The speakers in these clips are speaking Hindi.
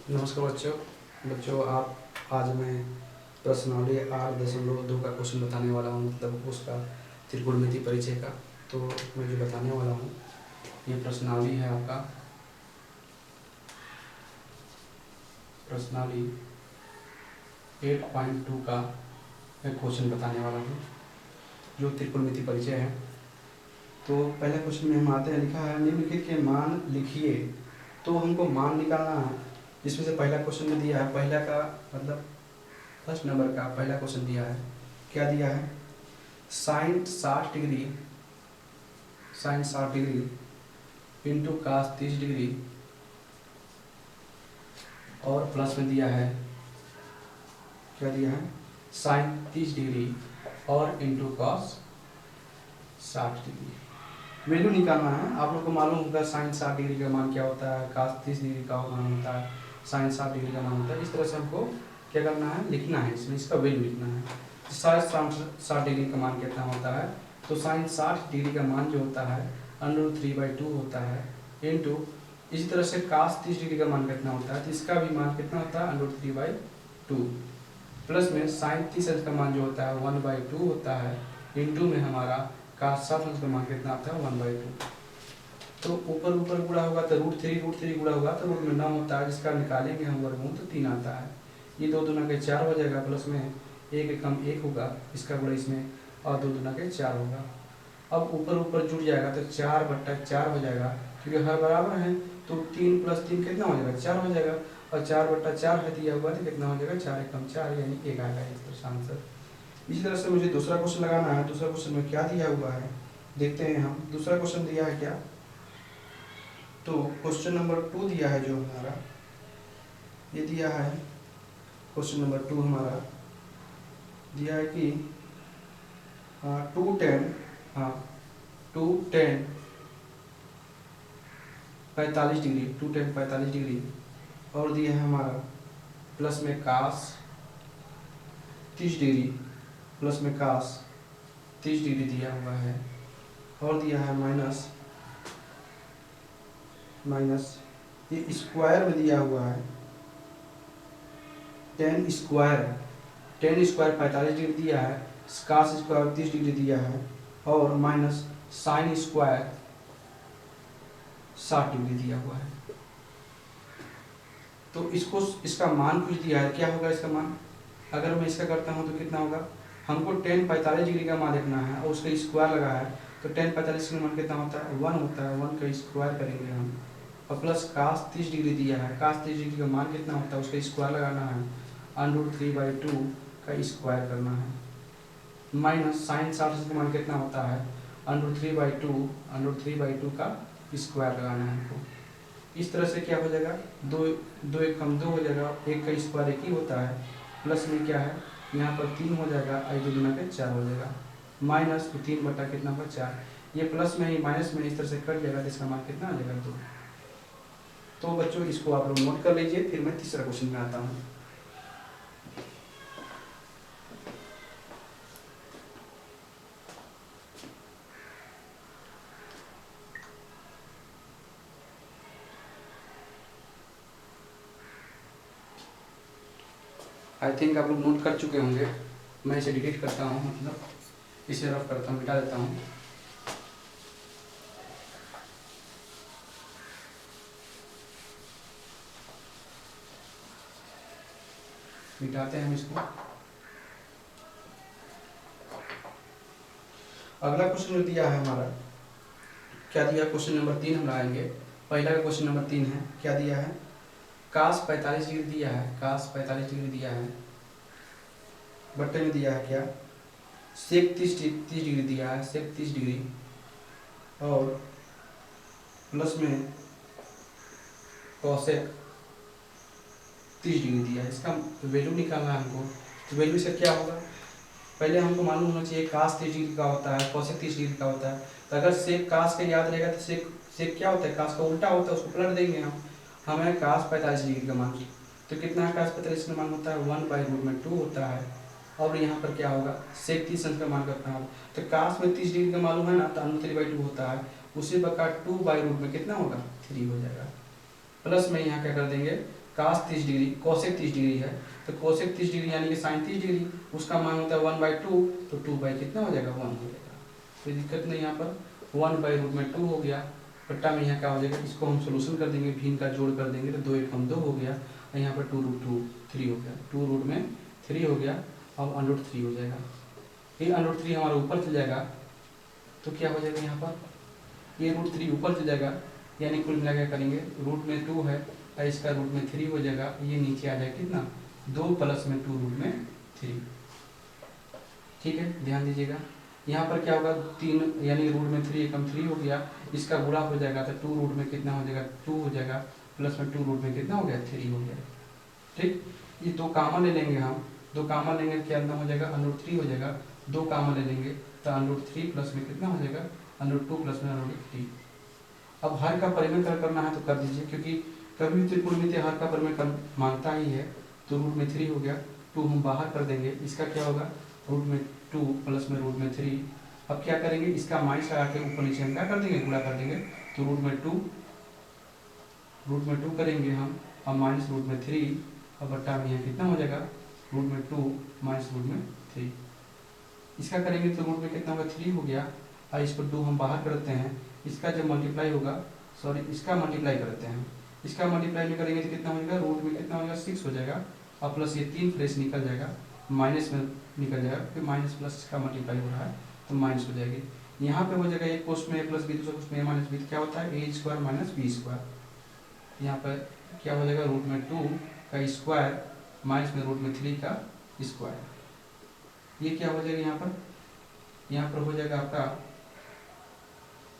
नमस्कार बच्चों। आप आज मैं प्रश्नावली 8.2 का क्वेश्चन बताने वाला हूँ, मतलब उसका त्रिकोणमिति परिचय का। तो मैं जो बताने वाला हूँ ये प्रश्नावली है आपका प्रश्नावली 8.2 का एक क्वेश्चन बताने वाला हूँ जो त्रिकोणमिति परिचय है। तो पहले क्वेश्चन में हम आते हैं, लिखा है निम्नलिखित के मान लिखिए। तो हमको मान निकालना है, जिसमें से पहला क्वेश्चन में दिया है, पहला का मतलब फर्स्ट नंबर का पहला क्वेश्चन दिया है। क्या दिया है? Sine 60 degree into cos 30 degree, और प्लस में दिया है, क्या दिया है? साइन 30 डिग्री और इंटू कॉस 60 डिग्री। वैल्यू निकालना है। आप लोग को मालूम होगा साइन 60 डिग्री का मान क्या होता है, कास 30 डिग्री का मान होता है, साइन 60 डिग्री का मान होता है। इस तरह से हमको क्या करना है, लिखना है, इसमें इसका वैल्यू लिखना है। साइन 60 डिग्री का मान कितना होता है? तो साइन 60 डिग्री का मान जो होता है √3/2 होता है, इंटू इसी तरह से कास 30 डिग्री का मान कितना होता है, तो इसका भी मान कितना होता है √3/2, प्लस में साइन 30 अंश का मान जो होता है 1/2 होता है, इंटू में हमारा कास 60 अंश का मान कितना आता है 1/2। तो ऊपर ऊपर गुणा होगा तो √3 गुणा होगा तो रूट में 9 होता है, जिसका निकालेंगे हम वर्गमूल तो 3 आता है। ये 2 दूना के 4 हो जाएगा, प्लस में 1 कम 1 होगा, इसका गुणा इसमें, और 2 दूना के 4 होगा। अब ऊपर ऊपर जुड़ जाएगा तो 4/4 हो जाएगा, क्योंकि हर बराबर है तो 3 + 3 कितना हो जाएगा? 4 हो जाएगा, और 4/4 है दिया हुआ तो कितना हो जाएगा? 4 कम 4 यानी 1 आएगा इस तरह से आंसर। इसी तरह से मुझे दूसरा क्वेश्चन लगाना है। दूसरा क्वेश्चन में क्या दिया हुआ है देखते हैं हम। दूसरा क्वेश्चन दिया है क्या, तो क्वेश्चन नंबर 2 दिया है जो हमारा, ये दिया है क्वेश्चन नंबर 2 हमारा दिया है कि 2tan 45 डिग्री, 2tan 45 डिग्री, और दिया है हमारा प्लस में कास 30 डिग्री, प्लस में कास 30 डिग्री दिया हुआ है, और दिया है माइनस ये स्क्वायर में दिया हुआ है tan स्क्वायर 45 डिग्री दिया है, कास स्क्वायर 30 डिग्री दिया है, और माइनस साइन स्क्वायर 60 डिग्री दिया हुआ है। तो इसका मान कुछ दिया है, क्या होगा इसका मान? अगर मैं इसका करता हूँ तो कितना होगा? हमको tan 45 डिग्री का मान देखना है, और उसका स्क्वायर लगा है, तो tan 45 का मान कितना होता है? 1 होता है, 1 का स्क्वायर करेंगे हम, और प्लस कास 30 डिग्री दिया है, कास 30 डिग्री का मान कितना होता है? उसका स्क्वायर लगाना है, √3/2 का स्क्वायर करना है, माइनस साइन 60 का मान कितना होता है? √3/2 का स्क्वायर लगाना है हमको। इस तरह से क्या हो जाएगा, 2 1 कम 2 हो जाएगा, 1 का स्क्वायर 1 ही होता है, प्लस में क्या है यहाँ पर 3 हो जाएगा, 2 दूना के 4 हो जाएगा, माइनस 3 बटा कितना पर 4, ये प्लस में ही माइनस में इस तरह से कट जाएगा, तो इसका मान कितना आ जाएगा 2। तो बच्चों इसको आप लोग नोट कर लीजिए, फिर मैं तीसरा क्वेश्चन में आता हूँ। आई थिंक आप लोग नोट कर चुके होंगे। मैं इसे डिलीट करता हूँ, मतलब इसे रफ करता हूँ, मिटा देता हूँ। मिटाते हैं हम इसको। अगला क्वेश्चन जो दिया है हमारा, क्या दिया? क्वेश्चन नंबर 3 हम लाएंगे। पहला का क्वेश्चन नंबर 3 है, क्या दिया है? कास 45 डिग्री दिया है, कास 45 डिग्री दिया है, बट्टे में दिया है क्या? सेक 30 डिग्री दिया है, सेक 30 डिग्री, और प्लस में कॉसेक 30 डिग्री दिया है। इसका वैल्यू निकालना है हमको। तो वैल्यू से क्या होगा, पहले हमको मालूम होना चाहिए कास 30 डिग्री का होता है, कॉसेक 30 डिग्री का होता है। तो अगर सेक कास का याद रहेगा तो सेक सेक क्या होता है? कास का उल्टा होता है, उसको पलट देंगे हम। हमें कास 45 डिग्री का मान, तो कितना है कास 45 का मान होता है 1/√2 होता है, और यहाँ पर क्या होगा? सेक 30 अंश का मान करना होगा। तो कास में 30 डिग्री का मालूम है ना, तो √3/2 होता है, उसी प्रकार 2/√में कितना होगा? 3 हो जाएगा, प्लस में यहाँ क्या कर देंगे, कास 30 डिग्री कोसेक 30 डिग्री है, तो कोसेक 30 डिग्री यानी कि साइन 30 डिग्री, उसका मान होता है 1/2, तो 2 कितना हो जाएगा 1 हो जाएगा। कोई दिक्कत नहीं, यहाँ पर 1/√2 हो गया, बट्टा में यहाँ क्या हो जाएगा, इसको हम सोल्यूशन कर देंगे, भिन्न का जोड़ कर देंगे, तो 2 1 2 हो गया, और यहाँ पर 2√2 3 हो गया, 2√3 हो गया, अब √3 हो जाएगा। ये √3 हमारा ऊपर चल जाएगा, तो क्या हो जाएगा यहाँ पर ये √3 ऊपर चल जाएगा, यानी कुल मिला क्या करेंगे, √2 है और इसका √3 हो जाएगा, ये नीचे आ जाएगा कितना 2 प्लस में 2√3। ठीक है, ध्यान दीजिएगा, यहाँ पर क्या होगा 3 यानी √3 एकम 3 हो गया, इसका गुणा हो जाएगा तो 2 रूट में कितना हो जाएगा 2 हो जाएगा, प्लस में 2 रूट में कितना हो गया 3 हो गया। ठीक, ये 2 कामन ले लेंगे हम, 2 कामन लेंगे क्या अंदर हो जाएगा √3 हो जाएगा, 2 कामन ले लेंगे तो √3 प्लस में कितना हो जाएगा √2 प्लस में √3। अब हर का परिमेय करना है तो कर दीजिए, क्योंकि कभी भी त्रिकोणमितीय हर का परिमेय मांगता ही है, तो √3 हो गया, 2 हम बाहर कर देंगे, इसका क्या होगा √2 प्लस में √3। अब क्या करेंगे, इसका माइनस लगा के ऊपर नीचे हम क्या कर देंगे गुणा कर देंगे, तो √2 करेंगे हम, अब माइनस √3, अब बट्टा में यहाँ कितना हो जाएगा √2 माइनस √3। इसका करेंगे तो रूट में कितना होगा 3 हो गया, और इसको 2 हम बाहर करते हैं, इसका जब मल्टीप्लाई होगा, सॉरी इसका मल्टीप्लाई करते हैं, इसका मल्टीप्लाई में करेंगे तो कितना हो जाएगा रूट में कितना हो जाएगा 6 हो जाएगा, और प्लस ये 3 फ्रेश निकल जाएगा, माइनस में निकल जाएगा, फिर माइनस प्लस का मल्टीप्लाई हो रहा है तो माइनस हो जाएगी। यहाँ पे हो जाएगा एक कोष्ट में a प्लस बी, दूसरे कोष्ट में a माइनस बी, क्या होता है a² माइनस b²। यहाँ पर क्या हो जाएगा √2 का स्क्वायर माइनस में √3 का स्क्वायर, ये क्या हो जाएगा यहाँ पर हो जाएगा आपका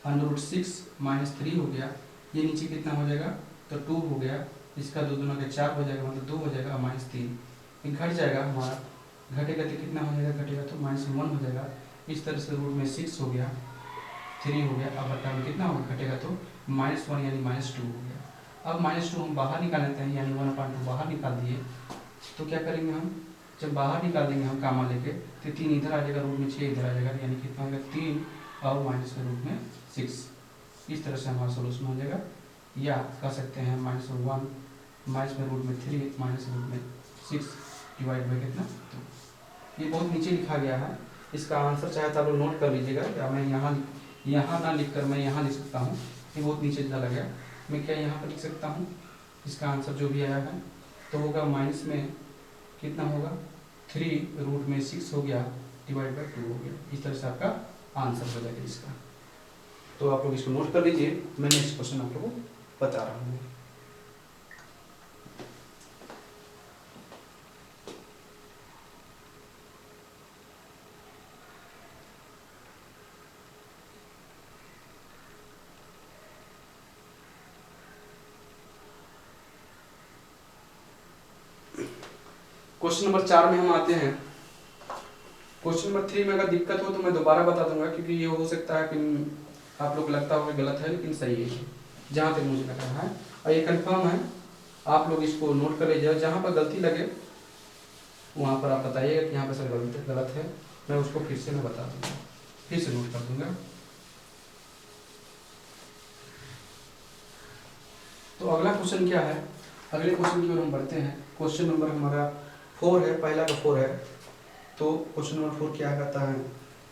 √6 माइनस 3 हो गया, ये नीचे कितना हो जाएगा तो 2 हो गया, इसका 2 दूना का 4 हो जाएगा, मतलब 2 हो जाएगा -3, ये घट जाएगा हमारा, घटेगा तो कितना हो जाएगा, घटेगा तो -1 हो जाएगा। इस तरह से रूट में 6 हो गया, 3 हो गया, अब बट्टा में कितना होगा घटेगा तो -1 यानी -2 हो गया। अब -2 हम बाहर निकाल लेते हैं, यानी 1/2 बाहर निकाल दिए, तो क्या करेंगे हम, जब बाहर निकाल देंगे हम कामा लेके, तो 3 इधर आ जाएगा, रूट में 6 इधर आ जाएगा, यानी कितना होगा 3 और माइनस में रूट में 6। इस तरह से हमारा सोल्यूशन हो जाएगा, या कह सकते हैं -1 माइनस में रूट में 3 माइनस रूट में 6 डिवाइड बाई कितना 2। ये बहुत नीचे लिखा गया है, इसका आंसर चाहे तो आप लोग नोट कर लीजिएगा, या मैं यहाँ ना लिख कर मैं यहाँ लिख सकता हूँ, ये बहुत नीचे चला गया, मैं क्या यहाँ पर लिख सकता हूँ, इसका आंसर जो भी आया है तो होगा माइनस में कितना होगा 3 रूट में 6 हो गया डिवाइड बाई 2 हो गया। इस तरह से आपका आंसर हो जाएगा इसका। तो आप लोग इसको नोट कर लीजिए, मैं नेक्स्ट क्वेश्चन आप लोगों को बता रहा हूँ। क्वेश्चन नंबर 4 में हम आते हैं। क्वेश्चन नंबर 3 में अगर दिक्कत हो तो मैं दोबारा बता दूंगा, क्योंकि ये हो सकता है कि आप लोग लगता होगा गलत है, लेकिन सही है जहाँ तक मुझे लग रहा है, और ये कंफर्म है। आप लोग इसको नोट कर लीजिए, जहाँ पर गलती लगे वहाँ पर आप बताइएगा कि यहाँ पर सर गलत है, मैं उसको फिर से मैं बता दूंगा, फिर से नोट कर दूंगा। तो अगला क्वेश्चन क्या है, अगले क्वेश्चन की ओर हम बढ़ते हैं। क्वेश्चन नंबर हमारा 4 है, पहला का 4 है। तो क्वेश्चन नंबर 4 क्या कहता है,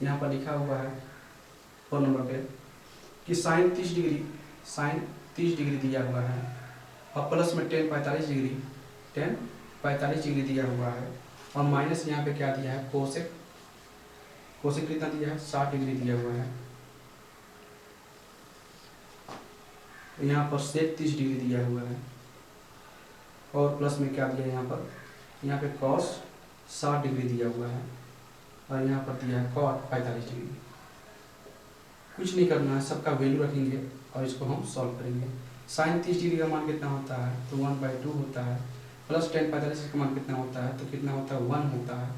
यहाँ पर लिखा हुआ है 4 नंबर पे कि साइन 30 डिग्री दिया हुआ है, और प्लस में tan 45 डिग्री दिया हुआ है, और माइनस यहाँ पे क्या दिया है कोसेक कितना दिया है 60 डिग्री दिया हुआ है, यहाँ पर सेक 30 डिग्री दिया हुआ है, और प्लस में क्या दिया है यहाँ पे कॉस 60 डिग्री दिया हुआ है, और यहाँ पर दिया है कॉट 45 डिग्री। कुछ नहीं करना है, सबका वैल्यू रखेंगे और इसको हम सॉल्व करेंगे। साइन 30 डिग्री का मान कितना होता है तो 1/2 होता है, प्लस tan 45 का मान कितना होता है तो कितना होता है 1 होता है,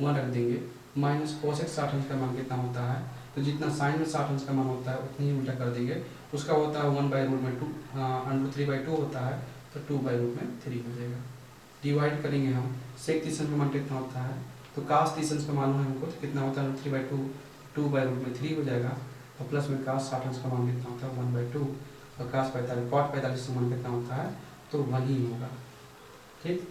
1 रख देंगे, माइनस कोसेक 60 अंश का मान कितना होता है, तो जितना साइन में 60 अंश का मान होता है उतनी ही उल्टा कर देंगे, उसका होता है 1/√2 होता है, तो 2/√3 हो जाएगा। डिवाइड करेंगे हम, सेक 30 अंश का मान कितना होता है तो कास 30 अंश का मान है हमको, तो कितना होता है 3/2 2/√3 हो जाएगा, और प्लस में कास 60 अंश का मान कितना होता है 1/2, और कास 45 कॉट 45 का मान कितना होता है तो 1 ही होगा। ठीक,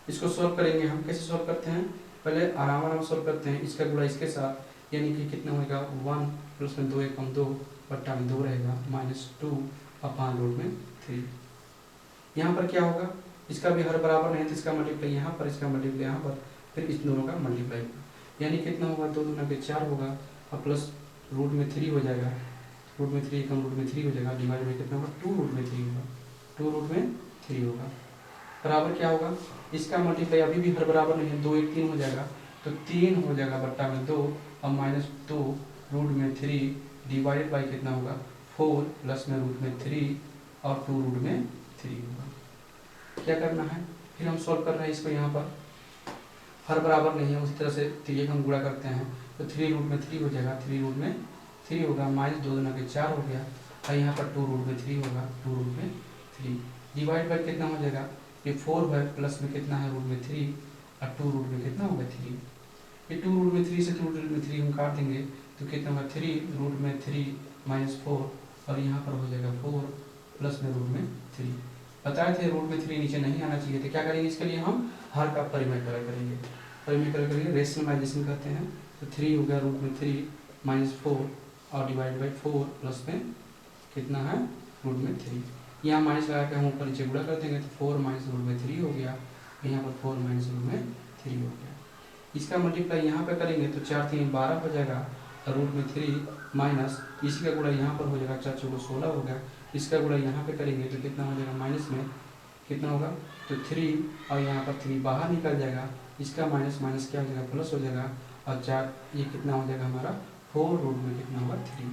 इसको सॉल्व करेंगे हम। कैसे सॉल्व करते हैं, पहले आराम आराम सॉल्व करते हैं। इसका गुणा इसके साथ, यानी कि कितना होगा 1 प्लस में 2 एकम 2 बट्टा में 2 रहेगा -2 अपॉन रूट में 3। यहाँ पर क्या होगा, इसका भी हर बराबर नहीं है तो इसका मल्टीप्लाई यहाँ पर, इसका मल्टीप्लाई यहाँ पर, फिर इस दोनों का मल्टीप्लाई होगा, यानी कितना होगा 2 दूना के 4 होगा और प्लस रूट में 3 हो जाएगा, रूट में 3 कम रूट में 3 हो जाएगा, डिवाइड में कितना होगा 2 रूट में 3 होगा, 2 रूट में 3 होगा, बराबर क्या होगा, इसका मल्टीप्लाई अभी भी हर बराबर नहीं है, 2 1 3 हो जाएगा, तो 3 हो जाएगा बट्टा में 2 और -2 रूट में 3 डिवाइडेड बाई कितना होगा 4 प्लस में रूट में 3 और 2 रूट में 3 होगा। क्या करना है, फिर हम सॉल्व कर रहे हैं इसको, यहाँ पर हर बराबर नहीं है, उसी तरह से 3 हम गुणा करते हैं तो 3 रूट में 3 हो जाएगा, 3 रूट में 3 होगा, -2 दूना के 4 हो गया और यहाँ पर 2 रूट में 3 होगा, 2 रूट में 3 डिवाइड बाई कितना हो जाएगा, ये 4 है प्लस में कितना है रूट में 3 और 2 रूट में कितना होगा 3, ये 2 रूट में 3 से 2 रूट में 3 हम काट देंगे तो कितना होगा 3 रूट में 3 -4 और यहाँ पर हो जाएगा 4 प्लस में रूट में 3। बताए थे रूट में 3 नीचे नहीं आना चाहिए, तो क्या करेंगे इसके लिए हम हर का परिमेय कलर करेंगे, परिमेय कलर करेंगे, रेशनलाइजेशन कहते हैं, तो 3 हो गया रूट में 3 -4 और डिवाइड बाई 4 प्लस में कितना है रूट में 3, यहाँ माइनस लगा के हम ऊपर नीचे गुणा कर देंगे तो 4 माइनस रूट में 3 हो गया, यहाँ पर 4 माइनस रूट में 3 हो गया। इसका मल्टीप्लाई यहाँ पे करेंगे तो 4 3 12 हो जाएगा और रूट में 3 माइनस इसी का गुणा यहाँ पर हो जाएगा, 4 4 16 हो गया, इसका गुणा यहाँ पे करेंगे तो कितना हो जाएगा माइनस में कितना होगा तो 3 और यहाँ पर 3 बाहर निकल जाएगा, इसका माइनस माइनस क्या हो जाएगा प्लस हो जाएगा और 4 ये कितना हो जाएगा हमारा 4 रूट में कितना होगा 3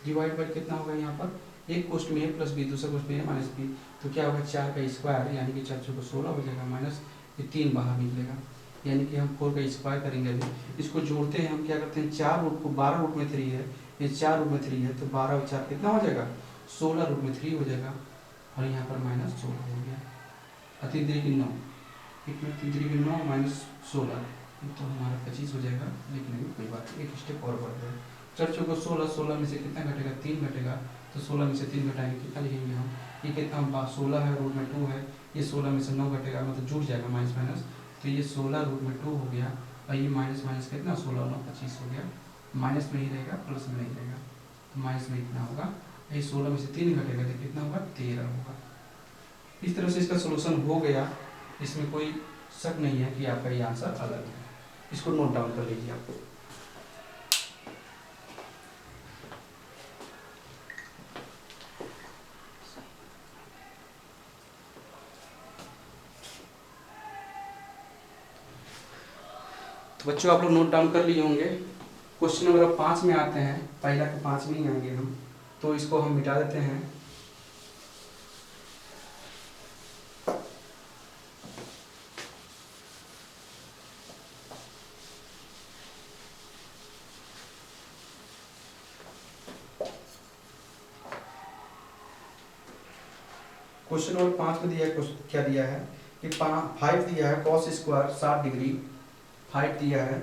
डिवाइड बाई कितना होगा यहाँ पर एक कोष्ट में a प्लस बी, दूसरा कोष्ट में a माइनस बी, तो क्या होगा 4 का स्क्वायर यानी कि 4 4 16 हो जाएगा माइनस ये 3 बाहर निकलेगा, यानी कि हम 4 का स्क्वायर करेंगे। अभी इसको जोड़ते हैं हम, क्या करते हैं 4 रूट को 12 रूट में 3 है, ये 4 रूट में 3 है तो 12 और 4 कितना हो जाएगा 16 रूट में 3 हो जाएगा और यहाँ पर -16 हो गया और 3 3 की 9, इतना 3 3 की 9 -16 तो हमारा 25 हो जाएगा, लिखने में कोई बात नहीं, एक स्टेप और बढ़ गया। 4 चौको 16, 16 में से कितना घटेगा 3 घटेगा, तो 16 में से 3 घटाएंगे कितना लिखेंगे हम, ये कितना 16 है रूट में 2 है, ये 16 में से 9 घटेगा मतलब जुड़ जाएगा माइनस माइनस, तो ये 16 रूट में 2 हो गया और ये माइनस माइनस कितना 16 9 25 हो गया, माइनस में ही रहेगा प्लस में नहीं रहेगा, तो माइनस में इतना होगा, ये 16 में से 3 घटेगा तो कितना होगा 13 होगा। इस तरह से इसका सोल्यूशन हो गया, इसमें कोई शक नहीं है कि आपका ये आंसर अलग है, इसको नोट डाउन कर लीजिए आप। तो बच्चों आप लोग नोट डाउन कर लिए होंगे। क्वेश्चन नंबर 5 में आते हैं, पहला के 5 में ही आएंगे हम, तो इसको हम मिटा देते हैं। क्वेश्चन नंबर 5 में दिया है, क्या दिया है कि 5 दिया है कॉस स्क्वायर 60 डिग्री, 5 दिया है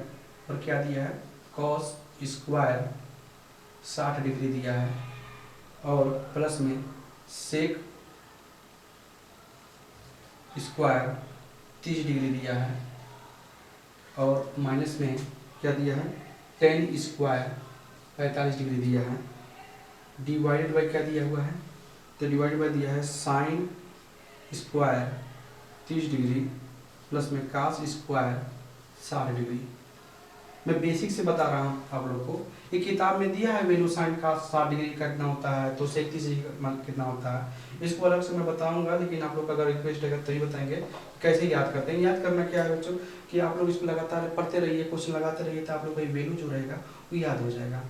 और क्या दिया है कॉस स्क्वायर 60 डिग्री दिया है और प्लस में सेक स्क्वायर 30 डिग्री दिया है और माइनस में क्या दिया है टेन स्क्वायर 45 डिग्री दिया है, डिवाइडेड बाई क्या दिया हुआ है तो डिवाइड बाई दिया है साइन स्क्वायर 30 डिग्री प्लस में कास स्क्वायर 60 डिग्री। मैं बेसिक से बता रहा हूँ आप लोग को, ये किताब में दिया है वैल्यू साइन का 60 डिग्री का कितना होता है तो सेक 30 डिग्री कितना होता है, इसको अलग से मैं बताऊंगा, लेकिन आप लोग का अगर रिक्वेस्ट है तो ही बताएंगे कैसे याद करते हैं। याद करना क्या है बच्चों कि आप लोग इसको लगातार पढ़ते रहिए, क्वेश्चन लगाते रहिए, तो आप लोग का वैल्यू जो रहेगा वो याद हो जाएगा।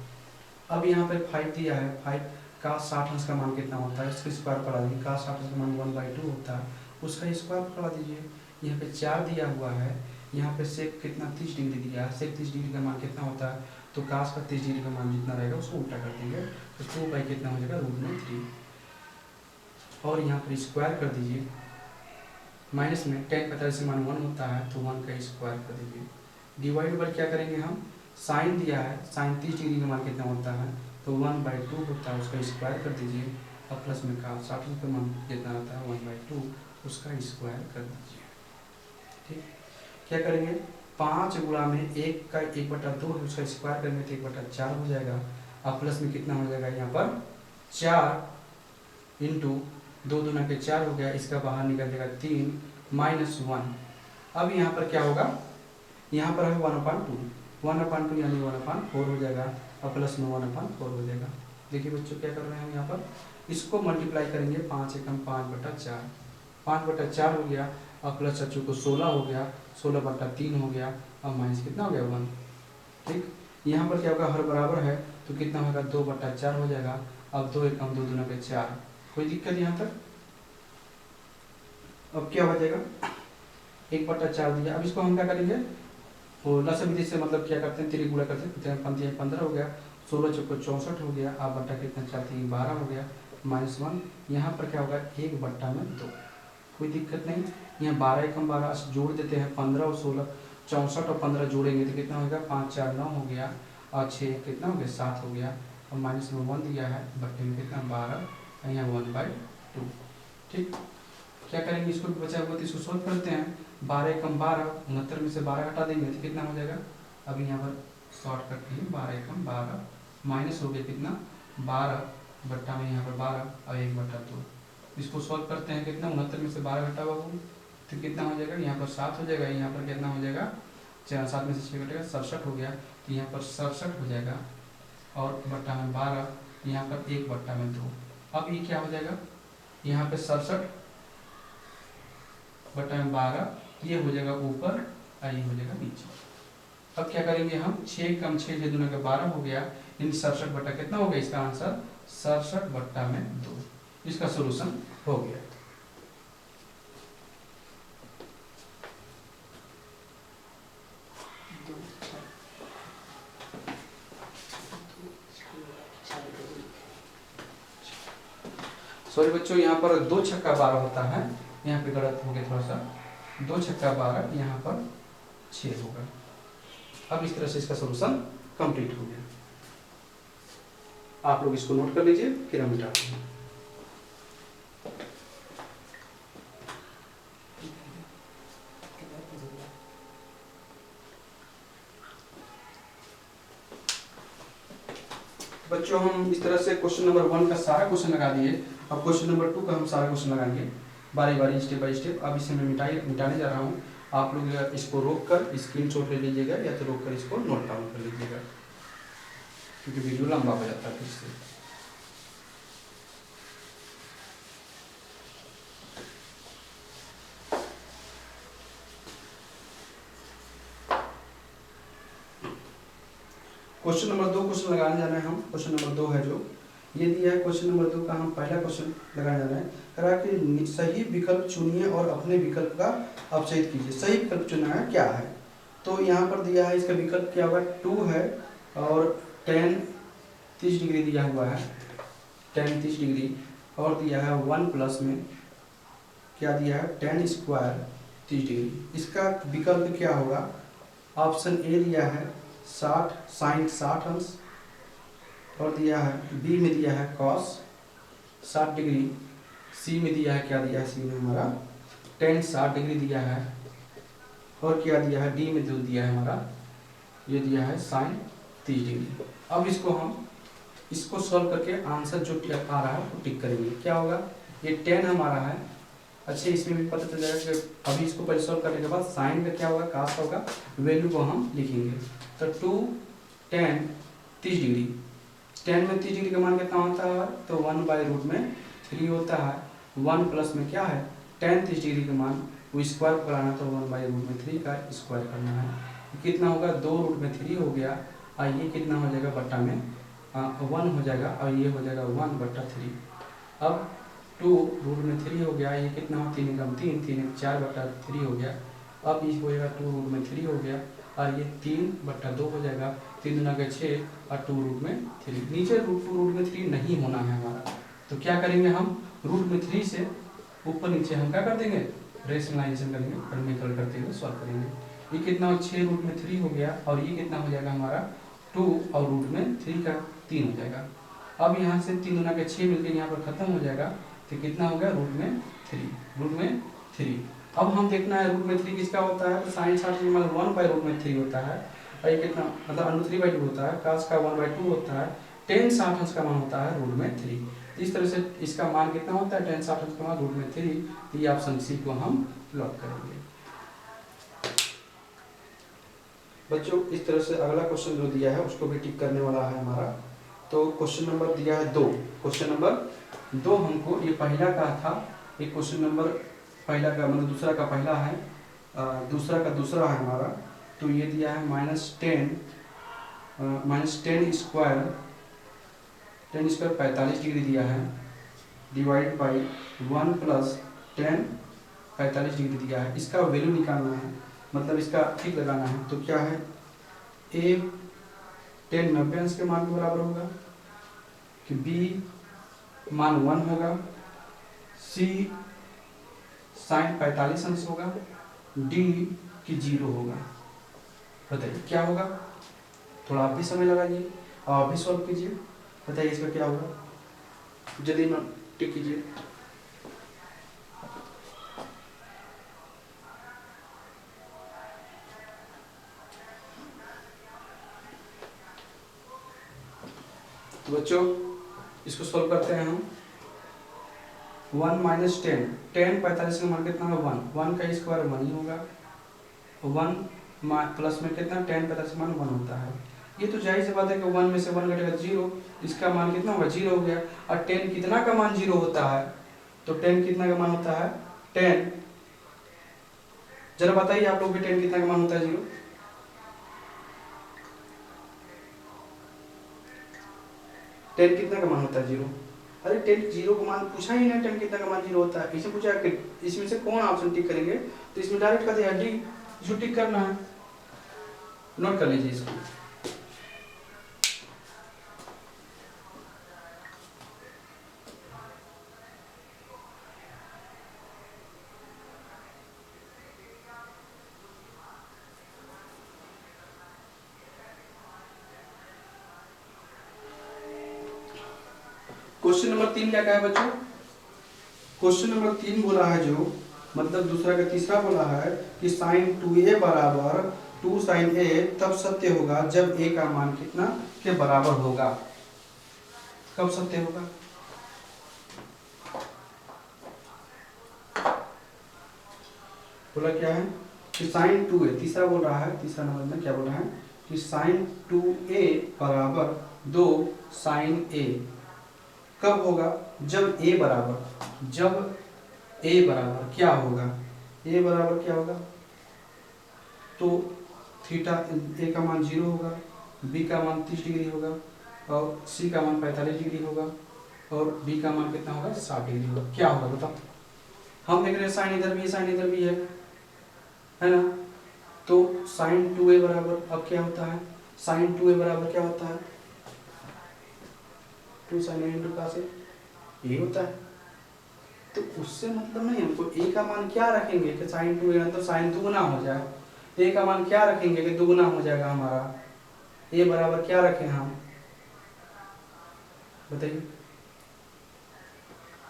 अब यहाँ पर 5 दिया है, 5 का 60 अंश का मान कितना होता है इसका स्क्वायर पढ़ा दीजिए, का 60 अंश का मान 1/2 होता है, उसका स्क्वायर पढ़ा दीजिए। यहाँ पे 4 दिया हुआ है, यहाँ पे सेक कितना 30 डिग्री दिया है, सेक 30 डिग्री का मान कितना होता है तो कास का 30 डिग्री का मान जितना रहेगा उसको उल्टा कर देंगे तो 2 कितना हो जाएगा √3 और यहाँ पर स्क्वायर कर दीजिए, माइनस में टेन 45 से मान 1 होता है तो 1 का स्क्वायर कर दीजिए, डिवाइड पर क्या करेंगे हम साइन दिया है, साइन 30 डिग्री का मान कितना होता है तो 1/2 होता है, उसका स्क्वायर कर दीजिए और प्लस में का 60 का मान जितना आता है 1/2 उसका स्क्वायर कर दीजिए। ठीक, क्या करेंगे 5 गुणा में 1 का 1/2 है, उसका स्क्वायर करेंगे तो 1/4 हो जाएगा। अब प्लस में कितना हो जाएगा यहाँ पर 4 इंटू 2 दूना के 4 हो गया, इसका बाहर निकल जाएगा 3 -1। अब यहाँ पर क्या होगा, यहाँ पर है 1/2 यानी 1/4 हो जाएगा, और प्लस में 1/4 हो जाएगा। देखिए बच्चों क्या कर रहे हैं हम यहाँ पर, इसको मल्टीप्लाई करेंगे 5 एकम 5/4, 5/4 हो गया, और प्लस बच्चों को 16 हो गया, 16/3 हो गया, अब माइनस कितना हो गया 1। ठीक, यहाँ पर क्या होगा, हर बराबर है तो कितना होगा 2/4 हो जाएगा। अब 2 एकम 2 दूना के 4, कोई दिक्कत यहाँ तक। अब क्या हो जाएगा 1/4 दिया। अब इसको हम क्या करेंगे, लसम विधि से मतलब क्या करते हैं, तिरी गुणा करते हैं, 15 हो गया, 16 चौको 64 हो गया, आप बट्टा कितना 4 3 12 हो गया, -1। यहाँ पर क्या होगा 1/2, कोई दिक्कत नहीं। यहाँ 12 एकम 12 जोड़ देते हैं, 15 और 16 64 और 15 जोड़ेंगे तो कितना होगा 5 4 9 हो गया, और 6 कितना हो गया 7 हो गया, और माइनस में 1 दिया है, बट्टे में कितना 12, यहाँ 1/2। ठीक, क्या करेंगे, इसको भी बचा हुआ तो इसको सोल्व करते हैं। 12 एकम 12, 69 में से 12 हटा देंगे तो कितना हो जाएगा, अभी यहाँ पर शॉर्ट करते हैं, 12 एकम 12 माइनस हो गया कितना 12 बट्टा में यहाँ पर 12 और 1/2। इसको सॉल्व करते हैं, कितना 69 में से 12 घटा हुआ तो कितना हो जाएगा, यहाँ पर 7 हो जाएगा, यहाँ पर कितना हो जाएगा 7 में से 6 घटेगा 67 हो गया, तो यहाँ पर 67 हो जाएगा, और बट्टा में 12, यहाँ पर 1/2। अब ये क्या हो जाएगा, यहाँ पे 67 बट्टा में 12, ये हो जाएगा ऊपर और ये हो जाएगा नीचे। अब क्या करेंगे हम, 6 कम 6 6 दूना का 12 हो गया, यानी 67 बट्टा कितना हो गया, इसका आंसर 67 बट्टा में 2, इसका सोल्यूशन हो गया। सॉरी बच्चों, यहाँ पर 2 छक्का 12 होता है, यहाँ पे गलत हो गया थोड़ा सा, 2 छक्का 12, यहाँ पर 6 होगा। अब इस तरह से इसका सोल्यूशन कंप्लीट हो गया। आप लोग इसको नोट कर लीजिए, फिर हम मिटाते हैं। बच्चों हम इस तरह से क्वेश्चन नंबर 1 का सारा क्वेश्चन लगा दिए, अब क्वेश्चन नंबर 2 का हम सारा क्वेश्चन लगाएंगे बारी बारी स्टेप बाय स्टेप। अब इसे मैं मिटाने जा रहा हूँ, आप लोग इसको रोक कर स्क्रीनशॉट ले लीजिएगा, या तो रोक कर इसको नोट डाउन कर लीजिएगा, क्योंकि वीडियो लंबा हो जाता है इससे। क्वेश्चन नंबर 2 क्वेश्चन लगाने जाना है हम, क्वेश्चन नंबर 2 है जो ये दिया है, क्वेश्चन नंबर 2 का हम पहला क्वेश्चन लगाने जाना है। करा कि सही विकल्प चुनिए और अपने विकल्प का अवचयित कीजिए। सही विकल्प चुना है क्या है, तो यहाँ पर दिया है, इसका विकल्प क्या होगा 2 है, और tan 30 डिग्री दिया हुआ है, tan 30 डिग्री, और दिया है 1 प्लस में क्या दिया है tan स्क्वायर 30 डिग्री। इसका विकल्प क्या होगा, ऑप्शन ए दिया है 60 sin 60 अंश, और दिया है बी में दिया है cos 60 डिग्री, सी में दिया है, क्या दिया है सी में हमारा tan 60 डिग्री दिया है, और क्या दिया है डी में जो दिया है हमारा ये दिया है sin 30 डिग्री। अब इसको सॉल्व करके आंसर जो आ रहा है वो टिक करेंगे। क्या होगा, ये tan हमारा है, अच्छा इसमें भी पता चल जाएगा कि अभी इसको पहले सॉल्व करने के बाद साइन का क्या होगा cos होगा, वैल्यू को हम लिखेंगे। तो 2 tan 30 डिग्री, tan में 30 डिग्री का मान कितना होता है, तो 1/√3 होता है। 1 प्लस में क्या है tan 30 डिग्री का मान वो स्क्वायर कराना, तो 1/√3 का स्क्वायर करना है, कितना होगा 2√3 हो गया, और ये कितना हो जाएगा बट्टा में 1 हो जाएगा, और ये हो जाएगा 1/3। अब 2√3 हो गया, ये कितना हो 3 कम 3 3 4/3 हो गया। अब ये हो जाएगा 2√3 हो गया, और ये 3/2 हो जाएगा, 3 दूना के 6 और 2√3। नीचे √3 नहीं होना है हमारा, तो क्या करेंगे हम √3 से ऊपर नीचे हम क्या कर देंगे रेशनलाइजेशन करेंगे, और निकल करते हुए सॉल्व करेंगे। ये कितना हो 6√3 हो गया, और ये कितना हो जाएगा हमारा 2 और √3 का 3 हो जाएगा। अब यहाँ से 3 दूना के 6 मिलकर यहाँ पर खत्म हो जाएगा, तो कितना हो गया √3 3। अब हम देखना है रूट में 3 किसका होता है, तो साइन 60 मतलब 1/√3 होता है, और ये कितना मतलब √3/2 होता है, कास का 1/2 होता है, tan 60 अंश का मान होता है √3। इस तरह से इसका मान कितना होता है, tan 60 अंश का मान √3। तो ये ऑप्शन सी को हम लॉक करेंगे। बच्चों इस तरह से अगला क्वेश्चन जो दिया है उसको भी टिक करने वाला है हमारा। तो क्वेश्चन नंबर दिया है 2। क्वेश्चन नंबर 2 हमको, ये पहला का था, ये क्वेश्चन नंबर पहला का मतलब दूसरा का पहला है, दूसरा का दूसरा है हमारा। तो ये दिया है -10 स्क्वायर 45 डिग्री दिया है, डिवाइड बाई 1 + 10 45 डिग्री दिया है। इसका वैल्यू निकालना है, मतलब इसका ठीक लगाना है। तो क्या है, ए 10 90 अंश के मान के बराबर होगा, कि बी मान 1 होगा, सी साइन 45 अंश होगा, डी की 0 होगा। बताइए क्या होगा, थोड़ा आप भी समय लगाइए और आप भी सॉल्व कीजिए, बताइए इसका क्या होगा, जल्दी नोट टिक कीजिए। तो बच्चों इसको सॉल्व करते हैं हम। 1 - 10 10 45 का मान कितना है 1, 1 का स्क्वायर 1 ही होगा, 1 प्लस में कितना 10 45 का मान 1 होता है। ये तो जाहिर सी बात है कि 1 में से 1 घटेगा 0, इसका मान कितना होगा 0 हो गया। और 10 कितना का मान 0 होता है, तो 10 कितना का मान होता है 10, जरा बताइए आप लोग भी 10 कितना का मान होता है 0। 10 कितना का मान होता है 0। अरे 10 0 का मान पूछा ही नहीं, 10 कितना का मान 0 होता है, इसे पूछा कि इसमें से कौन ऑप्शन टिक करेंगे, तो इसमें डायरेक्ट कर दिया डी, इसको टिक करना है, नोट कर लीजिए इसको। क्वेश्चन नंबर 3 क्या है बच्चों, क्वेश्चन नंबर 3 बोला है जो, मतलब दूसरा का तीसरा बोला है कि sin 2a बराबर 2 sin a तब सत्य होगा जब a का मान कितना के बराबर होगा। कब सत्य होगा, बोला क्या है कि sin 2a, तीसरा बोल रहा है, तीसरा नंबर में क्या बोला है कि sin 2a बराबर 2 sin a कब होगा, जब a बराबर क्या होगा, a बराबर क्या होगा, तो थीटा a का मान 0 होगा, b का मान 30 डिग्री होगा, और c का मान 45 डिग्री होगा, और b का मान कितना होगा 60 डिग्री होगा। क्या होगा बताओ, हम देख रहे हैं साइन इधर भी है, साइन इधर भी है ना। तो sin 2a बराबर अब क्या होता है, sin 2a बराबर क्या होता है 2 sin a × cos a, ये होता है। तो उससे मतलब नहीं, हमको a का मान क्या रखेंगे कि sin 2a मतलब sin दुगुना हो जाए, a का मान क्या रखेंगे कि दुगुना हो जाएगा हमारा, a बराबर क्या रखें हम, बताइए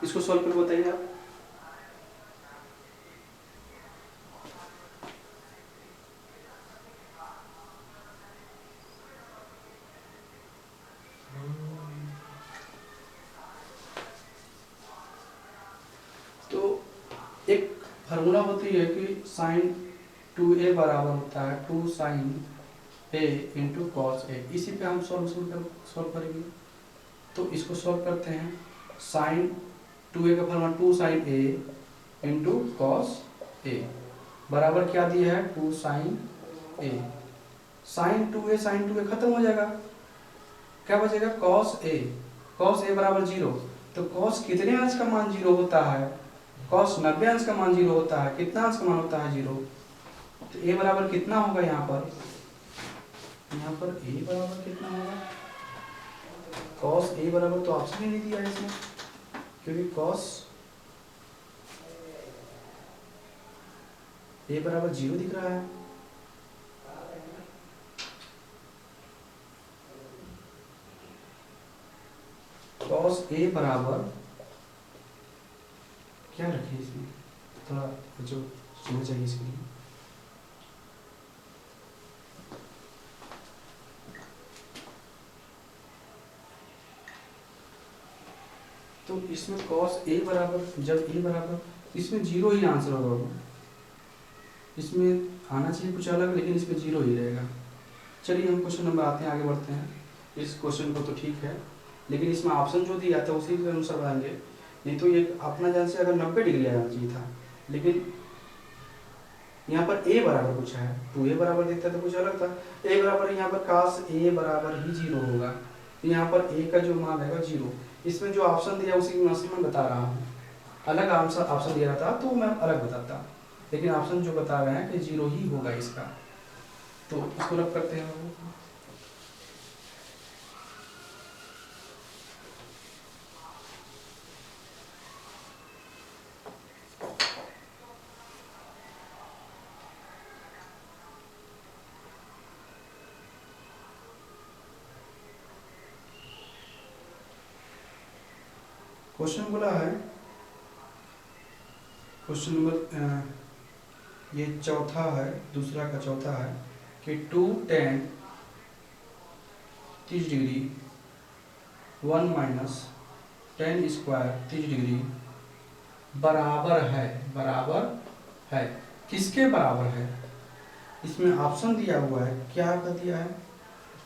इसको सॉल्व करके बताइए आप। तो एक फार्मूला होती है कि sin 2a बराबर होता है 2 sin a × cos a, इसी पे हम सॉल्व करेंगे। तो इसको सॉल्व करते हैं, sin 2a का formula 2 sin a × cos a बराबर क्या दिया है 2 sin a, sin 2a खत्म हो जाएगा, क्या बचेगा cos a बराबर 0। तो cos कितने अंश का मान 0 होता है, cos 90 अंश का मान 0 होता है, कितना अंश का मान होता है 0। तो a बराबर कितना होगा यहाँ पर a बराबर कितना होगा, cos a बराबर तो ऑप्शन ही नहीं दिया है इसमें, क्योंकि cos a बराबर 0 दिख रहा है। cos a बराबर क्या रखें इसमें, थोड़ा जो सुनना चाहिए इसके लिए। तो इसमें cos a बराबर, जब a बराबर, इसमें जीरो ही आंसर होगा, इसमें आना चाहिए कुछ अलग, लेकिन इसमें जीरो ही रहेगा। चलिए हम क्वेश्चन नंबर आते हैं, आगे बढ़ते हैं। इस क्वेश्चन को तो ठीक है, लेकिन इसमें ऑप्शन जो दिया था उसी के अनुसार बनाएंगे। नहीं तो ये अपना जान से अगर 90 डिग्री आना चाहिए था, लेकिन यहाँ पर a बराबर कुछ है, तो a बराबर देखता तो कुछ अलग था। a बराबर यहाँ पर cos a बराबर ही जीरो होगा, तो यहाँ पर a का जो मान रहेगा जीरो। इसमें जो ऑप्शन दिया उसी में बता रहा हूँ, अलग ऑप्शन दिया था तो मैं अलग बताता, लेकिन ऑप्शन जो बता रहे हैं कि जीरो ही होगा इसका, तो इसको रब करते हैं। क्वेश्चन बोला है, क्वेश्चन नंबर ये चौथा है, दूसरा का चौथा है कि 2 tan 30 degree 1 minus tan square 30 degree बराबर है, किसके बराबर है? इसमें ऑप्शन दिया हुआ है, क्या कर दिया है,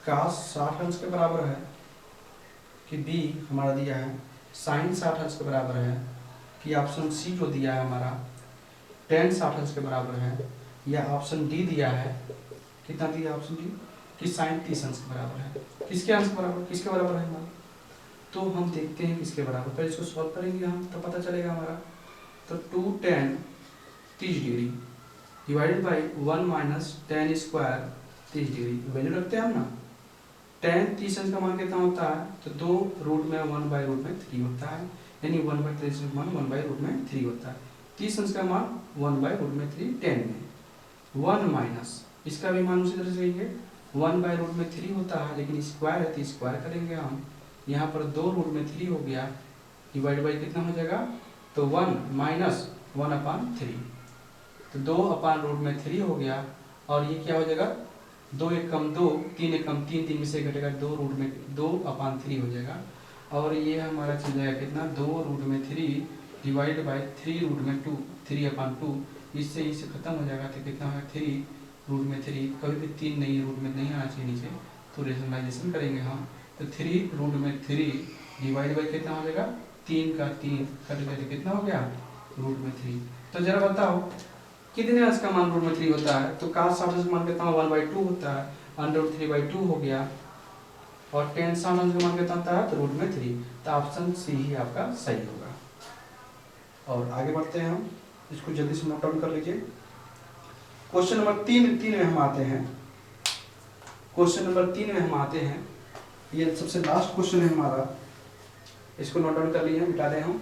cos 60 अंश के बराबर है, कि बी हमारा दिया है sin 60 अंश के बराबर है, कि ऑप्शन सी जो दिया है हमारा tan 60 अंश के बराबर है, या ऑप्शन डी दिया है, कितना दिया ऑप्शन डी, कि sin 30 अंश के बराबर है। किसके अंश के बराबर, किसके बराबर है हमारा? तो हम देखते हैं किसके बराबर, पहले इसको सॉल्व करेंगे हम, तो पता चलेगा हमारा। तो 2 tan 30 degree divided by 1 minus tan square 30 degree, value रखते हैं हम ना। tan 30 अंश का मान कितना होता है, तो 2 रूट में 1 बाई रूट में 3 होता है, यानी 1 बाई 30 का मान 1 बाई रूट में 3 होता है। 30 अंश का मान 1 बाई रूट में 3 10 में 1 माइनस, इसका भी मान उसी तरह से लेंगे, 1 बाई रूट में 3 होता है, लेकिन स्क्वायर है तो स्क्वायर करेंगे हम, यहाँ पर 2 रूट में 3 हो गया, डिवाइड बाई कितना हो जाएगा, तो 1 माइनस 1/3, तो 2/√3 हो गया, और ये क्या हो जाएगा, 2 एक कम 2, 3 एक कम 3, 3 में से घटेगा 2/3 हो जाएगा, और ये हमारा चल जाएगा कितना, 2√3 डिवाइड बाई 3√2, 3/2, इससे इसे खत्म हो जाएगा, तो कितना होगा 3√3, कभी भी 3 नहीं, रूट में नहीं आना चाहिए नीचे, तो रेशनलाइजेशन करेंगे हम, तो 3√3 डिवाइड बाई कितना हो जाएगा, 3 का 3 कट गया, कितना हो गया, √3। तो जरा बताओ कितने अंश का मान √3 होता है, तो cos 60 अंश का मान कितना 1/2 होता है, √3/2 हो गया, और tan 60 अंश का मान कितना होता है, तो √3, तो ऑप्शन सी ही आपका सही होगा। और आगे बढ़ते हैं हम, इसको जल्दी से नोट डाउन कर लीजिए। क्वेश्चन नंबर 3 में हम आते हैं, क्वेश्चन नंबर 3 में हम आते हैं, ये सबसे लास्ट क्वेश्चन है हमारा, इसको नोट डाउन कर लीजिए, मिटा दें हम।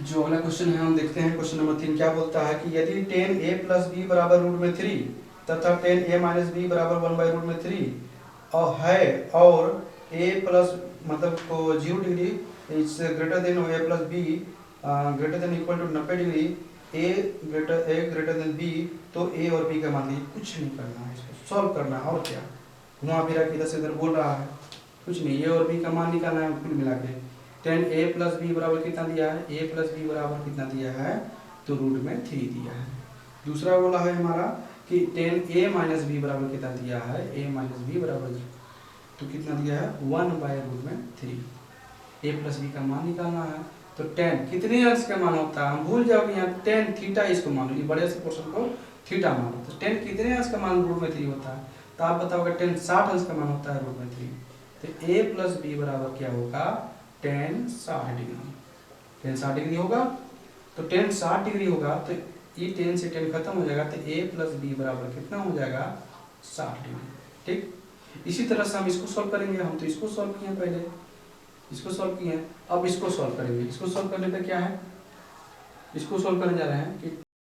जो अगला क्वेश्चन है हम देखते हैं, क्वेश्चन नंबर 3 क्या बोलता है कि यदि tan a प्लस b बराबर √3 तथा tan a माइनस b बराबर 1/√3 और है, और a प्लस मतलब को 0 degree is greater than a plus b greater than equal to 90 degree, a greater than b, तो a और b का मान लीजिए, कुछ नहीं करना है, इसको सॉल्व करना है, और क्या घुमा फिरा के इधर से उधर बोल रहा है, कुछ नहीं, a और b का मान निकालना है कुल मिला के। tan a प्लस बी बराबर कितना दिया है, a प्लस बी बराबर कितना दिया है, तो √3 दिया है। दूसरा बोला है हमारा कि tan a माइनस बी बराबर कितना दिया है, a माइनस बी बराबर तो कितना दिया है 1/√3, a प्लस बी का मान निकालना है, तो tan कितने अंश का मान होता है, हम भूल जाओ कि यहाँ tan थीटा इसको मान लीजिए, बड़े से पोर्शन को थीटा मान लो, तो tan कितने अंश का मान √3 होता है, तो आप बताओगे tan 60 अंश का मान होता है √3, तो a प्लस बी बराबर क्या होगा, tan 60 डिग्री, tan 60 डिग्री होगा, तो tan 60 डिग्री होगा, तो ये tan से tan खत्म हो जाएगा, तो a प्लस बी बराबर कितना हो जाएगा 60 डिग्री। ठीक, इसी तरह से हम इसको सॉल्व करेंगे, हम तो इसको सॉल्व किए पहले, इसको सॉल्व किए, अब इसको सॉल्व करेंगे। इसको सॉल्व करने पे क्या है, इसको सॉल्व करने जा रहे हैं कि